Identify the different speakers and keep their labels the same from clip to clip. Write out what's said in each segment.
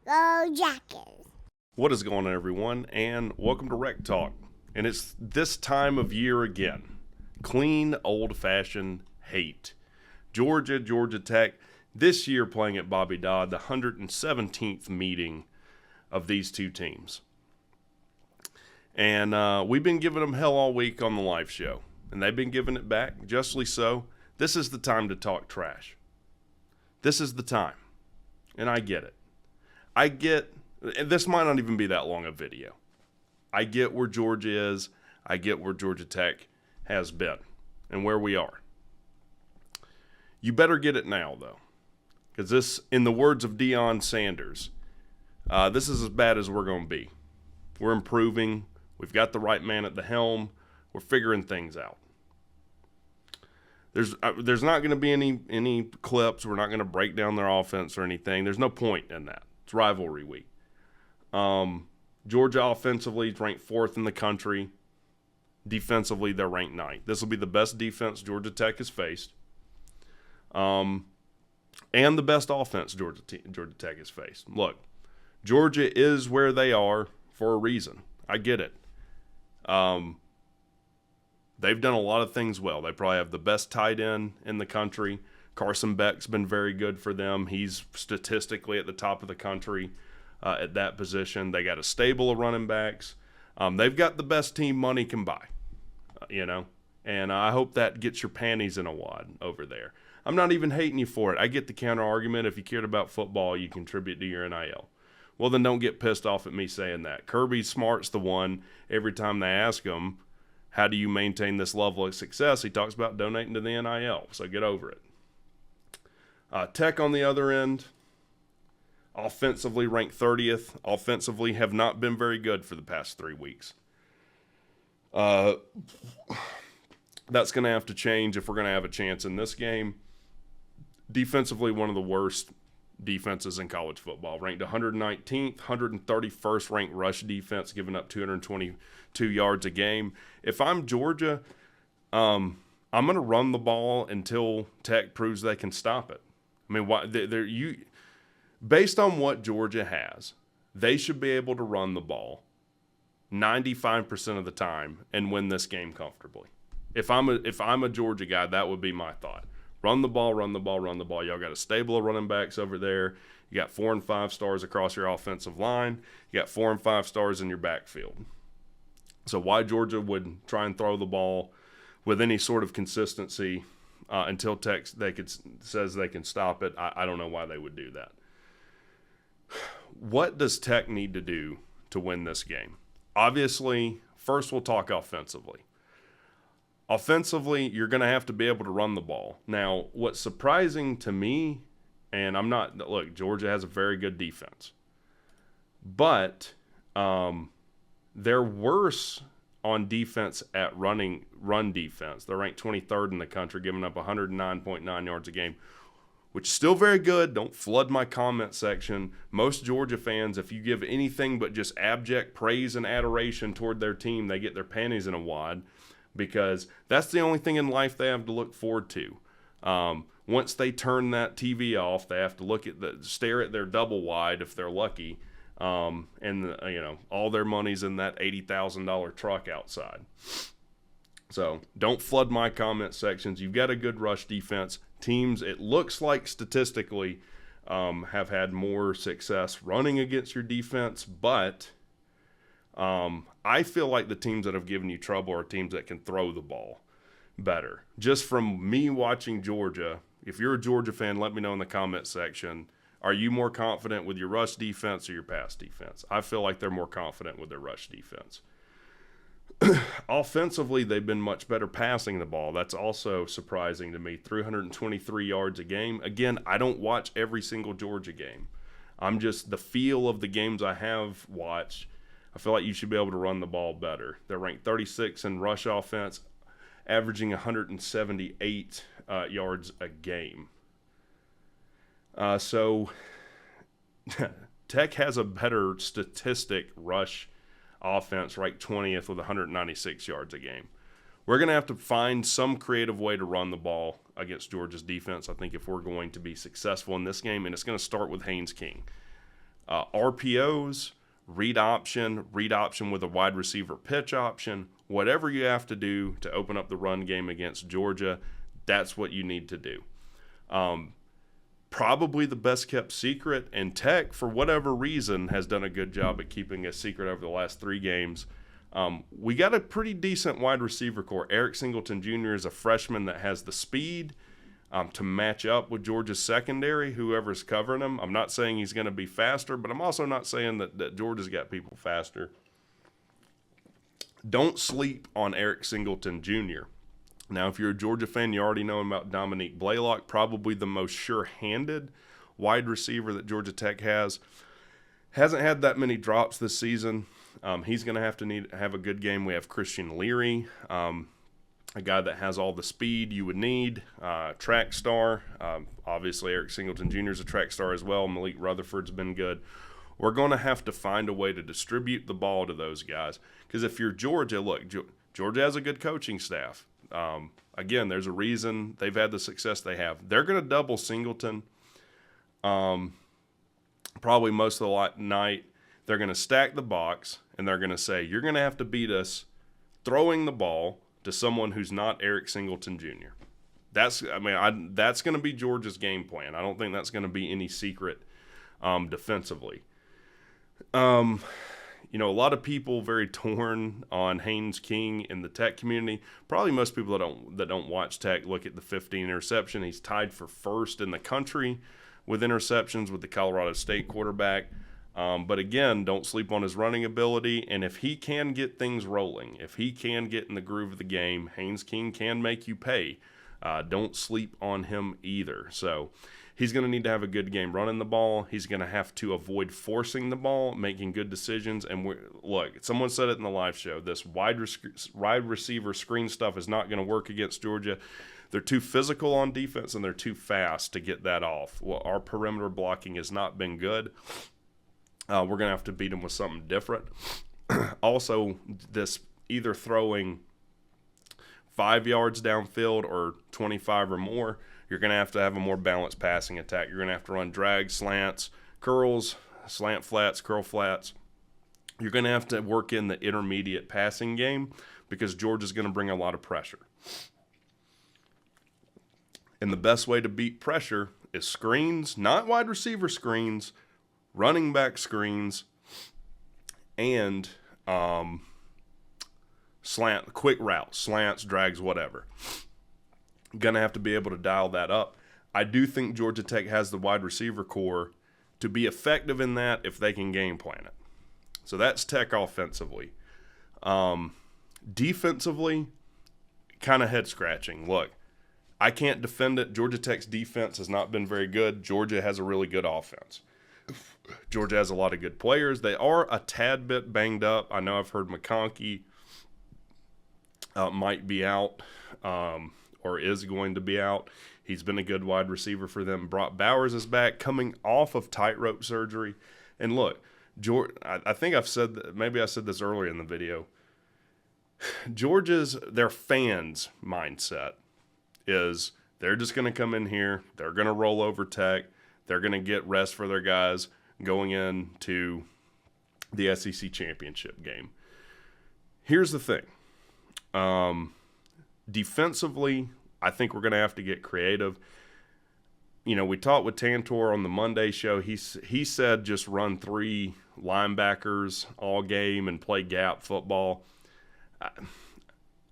Speaker 1: Go Jackets.
Speaker 2: What is going on, everyone, and welcome to WreckTalk. And it's this time of year again. Clean, old-fashioned hate. Georgia Tech, this year playing at Bobby Dodd, the 117th meeting of these two teams. And we've been giving them hell all week on the live show, and they've been giving it back, justly so. This is the time to talk trash. This is the time, and I get it. This might not even be that long a video. I get where Georgia is. I get where Georgia Tech has been and where we are. You better get it now, though, because this, in the words of Deion Sanders, this is as bad as we're going to be. We're improving. We've got the right man at the helm. We're figuring things out. There's not going to be any clips. We're not going to break down their offense or anything. There's no point in that. It's rivalry week. Georgia offensively is ranked 4th in the country. Defensively, they're ranked 9th. This will be the best defense Georgia Tech has faced. And the best offense Georgia Tech has faced. Look, Georgia is where they are for a reason. I get it. They've done a lot of things well. They probably have the best tight end in the country. Carson Beck's been very good for them. He's statistically at the top of the country at that position. They got a stable of running backs. They've got the best team money can buy, and I hope that gets your panties in a wad over there. I'm not even hating you for it. I get the counter argument. If you cared about football, you contribute to your NIL. Well, then don't get pissed off at me saying that. Kirby Smart's the one, every time they ask him, how do you maintain this level of success? He talks about donating to the NIL, so get over it. Tech on the other end, offensively ranked 30th. Offensively have not been very good for the past 3 weeks. That's going to have to change if we're going to have a chance in this game. Defensively, one of the worst defenses in college football. Ranked 119th, 131st ranked rush defense, giving up 222 yards a game. If I'm Georgia, I'm going to run the ball until Tech proves they can stop it. I mean, based on what Georgia has, they should be able to run the ball 95% of the time and win this game comfortably. If I'm a Georgia guy, that would be my thought. Run the ball, run the ball, run the ball. Y'all got a stable of running backs over there. You got 4 and 5 stars across your offensive line. You got 4 and 5 stars in your backfield. So why Georgia would try and throw the ball with any sort of consistency until Tech says they can stop it, I don't know why they would do that. What does Tech need to do to win this game? Obviously, first we'll talk offensively. Offensively, you're going to have to be able to run the ball. Now, what's surprising to me, and look, Georgia has a very good defense, but they're worse on defense at run defense. They're ranked 23rd in the country, giving up 109.9 yards a game, which is still very good. Don't flood my comment section. Most Georgia fans, if you give anything but just abject praise and adoration toward their team, they get their panties in a wad, because that's the only thing in life they have to look forward to. Once they turn that TV off, they have to stare at their double wide if they're lucky, and all their money's in that $80,000 truck outside. So don't flood my comment sections. You've got a good rush defense. Teams, it looks like statistically, have had more success running against your defense, but I feel like the teams that have given you trouble are teams that can throw the ball better. Just from me watching Georgia, if you're a Georgia fan, let me know in the comment section. Are you more confident with your rush defense or your pass defense? I feel like they're more confident with their rush defense. Offensively, they've been much better passing the ball. That's also surprising to me. 323 yards a game. Again, I don't watch every single Georgia game. I'm just the feel of the games I have watched. I feel like you should be able to run the ball better. They're ranked 36 in rush offense, averaging 178 yards a game. So Tech has a better statistic rush offense, ranked 20th with 196 yards a game. We're going to have to find some creative way to run the ball against Georgia's defense, I think, if we're going to be successful in this game, and it's going to start with Haynes King. RPOs, read option with a wide receiver pitch option, whatever you have to do to open up the run game against Georgia, that's what you need to do. Probably the best kept secret, and Tech, for whatever reason, has done a good job at keeping a secret over the last 3 games. We got a pretty decent wide receiver core. Eric Singleton Jr. is a freshman that has the speed to match up with Georgia's secondary, whoever's covering him. I'm not saying he's going to be faster, but I'm also not saying that Georgia's got people faster. Don't sleep on Eric Singleton Jr. Now, if you're a Georgia fan, you already know about Dominique Blaylock, probably the most sure-handed wide receiver that Georgia Tech has. Hasn't had that many drops this season. He's going to have a good game. We have Christian Leary, a guy that has all the speed you would need, track star. Obviously, Eric Singleton Jr. is a track star as well. Malik Rutherford's been good. We're going to have to find a way to distribute the ball to those guys. Because if you're Georgia, look, Georgia has a good coaching staff. Again, there's a reason they've had the success they have. They're going to double Singleton probably most of the night. They're going to stack the box, and they're going to say, you're going to have to beat us throwing the ball to someone who's not Eric Singleton Jr. That's going to be Georgia's game plan. I don't think that's going to be any secret defensively. A lot of people very torn on Haynes King in the Tech community. Probably most people that don't watch Tech look at the 15 interception. He's tied for first in the country with interceptions with the Colorado State quarterback. But again, don't sleep on his running ability. And if he can get things rolling, if he can get in the groove of the game, Haynes King can make you pay. Don't sleep on him either. So he's going to need to have a good game running the ball. He's going to have to avoid forcing the ball, making good decisions. And look, someone said it in the live show, this wide receiver screen stuff is not going to work against Georgia. They're too physical on defense, and they're too fast to get that off. Well, our perimeter blocking has not been good. We're going to have to beat them with something different. Also, this either throwing 5 yards downfield or 25 or more, you're going to have a more balanced passing attack. You're going to have to run drag, slants, curls, slant flats, curl flats. You're going to have to work in the intermediate passing game because Georgia's going to bring a lot of pressure. And the best way to beat pressure is screens, not wide receiver screens, running back screens, and quick routes, slants, drags, whatever. Going to have to be able to dial that up. I do think Georgia Tech has the wide receiver core to be effective in that if they can game plan it. So that's Tech offensively. Defensively, kind of head scratching. Look, I can't defend it. Georgia Tech's defense has not been very good. Georgia has a really good offense. Georgia has a lot of good players. They are a tad bit banged up. I know I've heard McConkey might be out or is going to be out. He's been a good wide receiver for them. Brock Bowers is back, coming off of tightrope surgery. And look, I think I've said that, maybe I said this earlier in the video. Their fans' mindset is they're just going to come in here, they're going to roll over Tech, they're going to get rest for their guys going into the SEC championship game. Here's the thing. Defensively, I think we're going to have to get creative. We talked with Tantor on the Monday show. He said just run 3 linebackers all game and play gap football.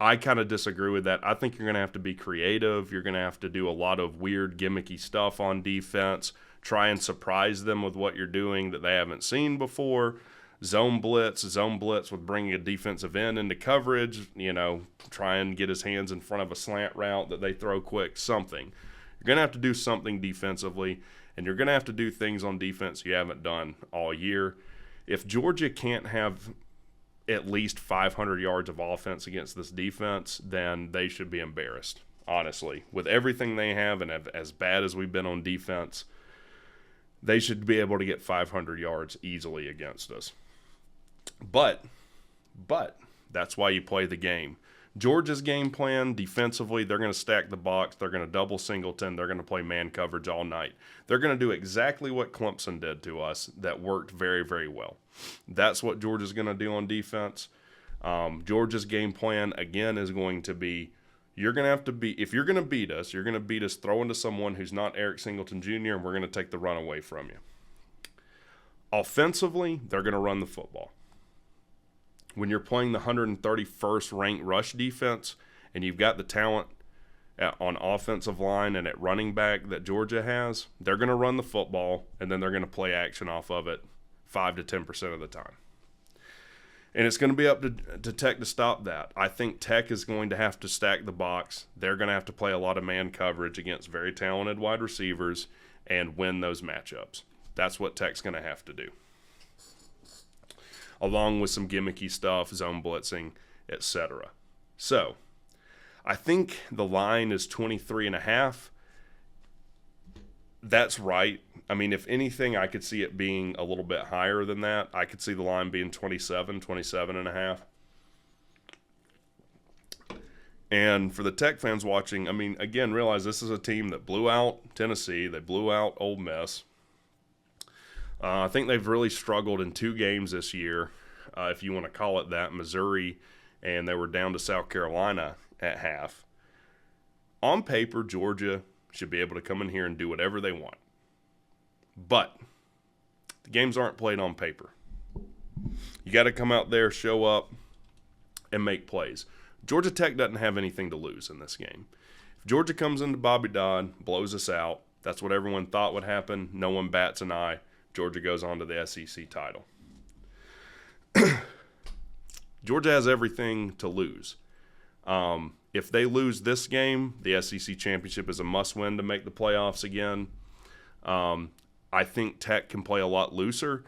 Speaker 2: I kind of disagree with that. I think you're going to have to be creative. You're going to have to do a lot of weird, gimmicky stuff on defense. Try and surprise them with what you're doing that they haven't seen before. Zone blitz with bringing a defensive end into coverage. Try and get his hands in front of a slant route that they throw quick, something. You're going to have to do something defensively, and you're going to have to do things on defense you haven't done all year. If Georgia can't have at least 500 yards of offense against this defense, then they should be embarrassed, honestly. With everything they have and as bad as we've been on defense, they should be able to get 500 yards easily against us. But that's why you play the game. Georgia's game plan defensively, they're going to stack the box. They're going to double Singleton. They're going to play man coverage all night. They're going to do exactly what Clemson did to us that worked very, very well. That's what Georgia's going to do on defense. Georgia's game plan, again, is going to be, you're going to have to be, if you're going to beat us, you're going to beat us throwing to someone who's not Eric Singleton Jr., and we're going to take the run away from you. Offensively, they're going to run the football. When you're playing the 131st ranked rush defense and you've got the talent on offensive line and at running back that Georgia has, they're going to run the football, and then they're going to play action off of it 5 to 10% of the time. And it's going to be up to Tech to stop that. I think Tech is going to have to stack the box. They're going to have to play a lot of man coverage against very talented wide receivers and win those matchups. That's what Tech's going to have to do, along with some gimmicky stuff, zone blitzing, etc. So, I think the line is 23.5. That's right. I mean, if anything, I could see it being a little bit higher than that. I could see the line being 27.5. And for the Tech fans watching, I mean, again, realize this is a team that blew out Tennessee. They blew out Ole Miss. I think they've really struggled in 2 games this year, if you want to call it that, Missouri, and they were down to South Carolina at half. On paper, Georgia should be able to come in here and do whatever they want. But the games aren't played on paper. You got to come out there, show up, and make plays. Georgia Tech doesn't have anything to lose in this game. If Georgia comes into Bobby Dodd, blows us out, that's what everyone thought would happen. No one bats an eye. Georgia goes on to the SEC title. Georgia has everything to lose. If they lose this game, the SEC championship is a must-win to make the playoffs again. I think Tech can play a lot looser.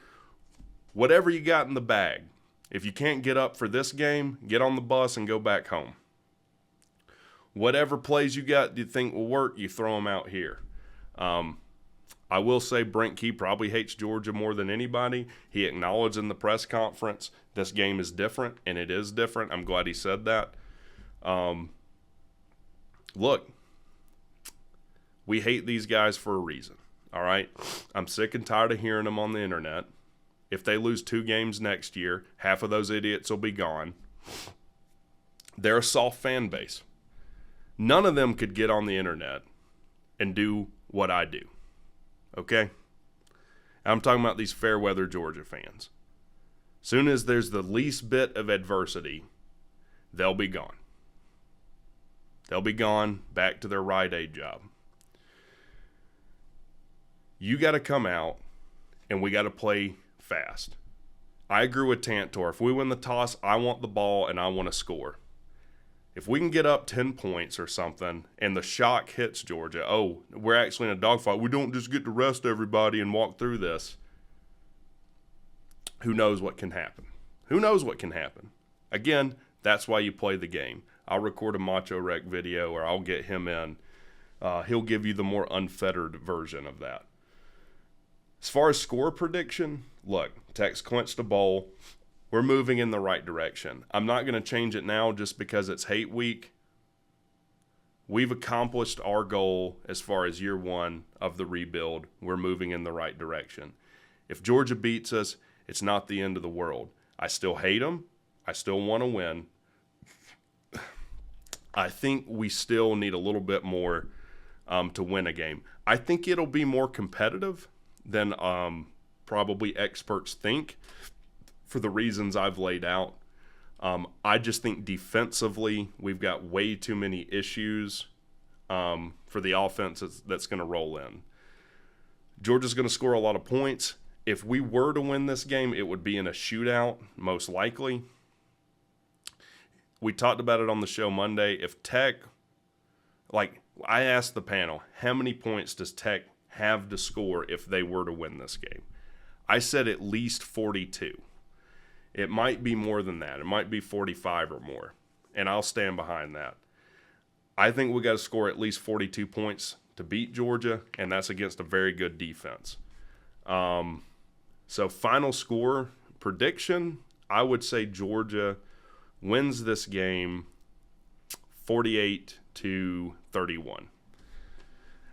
Speaker 2: Whatever you got in the bag, if you can't get up for this game, get on the bus and go back home. Whatever plays you got you think will work, you throw them out here. I will say Brent Key probably hates Georgia more than anybody. He acknowledged in the press conference this game is different, and it is different. I'm glad he said that. Look, we hate these guys for a reason, all right? I'm sick and tired of hearing them on the internet. If they lose 2 games next year, half of those idiots will be gone. They're a soft fan base. None of them could get on the internet and do what I do. Okay? I'm talking about these fair weather Georgia fans. Soon as there's the least bit of adversity, they'll be gone. They'll be gone back to their Rite Aid job. You got to come out and we got to play fast. I agree with Tantor. If we win the toss, I want the ball and I want to score. If we can get up 10 points or something and the shock hits Georgia, oh, we're actually in a dogfight. We don't just get to rest everybody and walk through this. Who knows what can happen? Who knows what can happen? Again, that's why you play the game. I'll record a Macho Wreck video or I'll get him in. He'll give you the more unfettered version of that. As far as score prediction, look, Tech's clinched a bowl. We're moving in the right direction. I'm not going to change it now just because it's hate week. We've accomplished our goal as far as year 1 of the rebuild. We're moving in the right direction. If Georgia beats us, it's not the end of the world. I still hate them. I still want to win. I think we still need a little bit more to win a game. I think it'll be more competitive than probably experts think, for the reasons I've laid out. I just think defensively we've got way too many issues for the offense that's going to roll in. Georgia's going to score a lot of points. If we were to win this game, it would be in a shootout, most likely. We talked about it on the show Monday. If Tech, I asked the panel, how many points does Tech have to score if they were to win this game? I said at least 42. It might be more than that. It might be 45 or more, and I'll stand behind that. I think we got to score at least 42 points to beat Georgia, and that's against a very good defense. So final score prediction, I would say Georgia wins this game 48-31.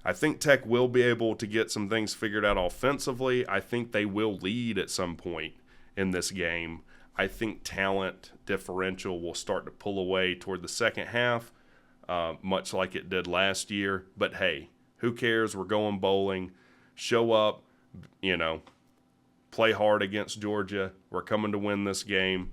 Speaker 2: I think Tech will be able to get some things figured out offensively. I think they will lead at some point in this game. I think talent differential will start to pull away toward the second half, much like it did last year. But hey, who cares? We're going bowling. Show up, play hard against Georgia. We're coming to win this game.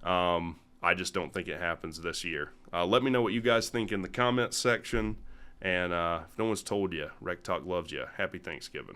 Speaker 2: I just don't think it happens this year. Let me know what you guys think in the comments section. And if no one's told you, WreckTalk loves you. Happy Thanksgiving.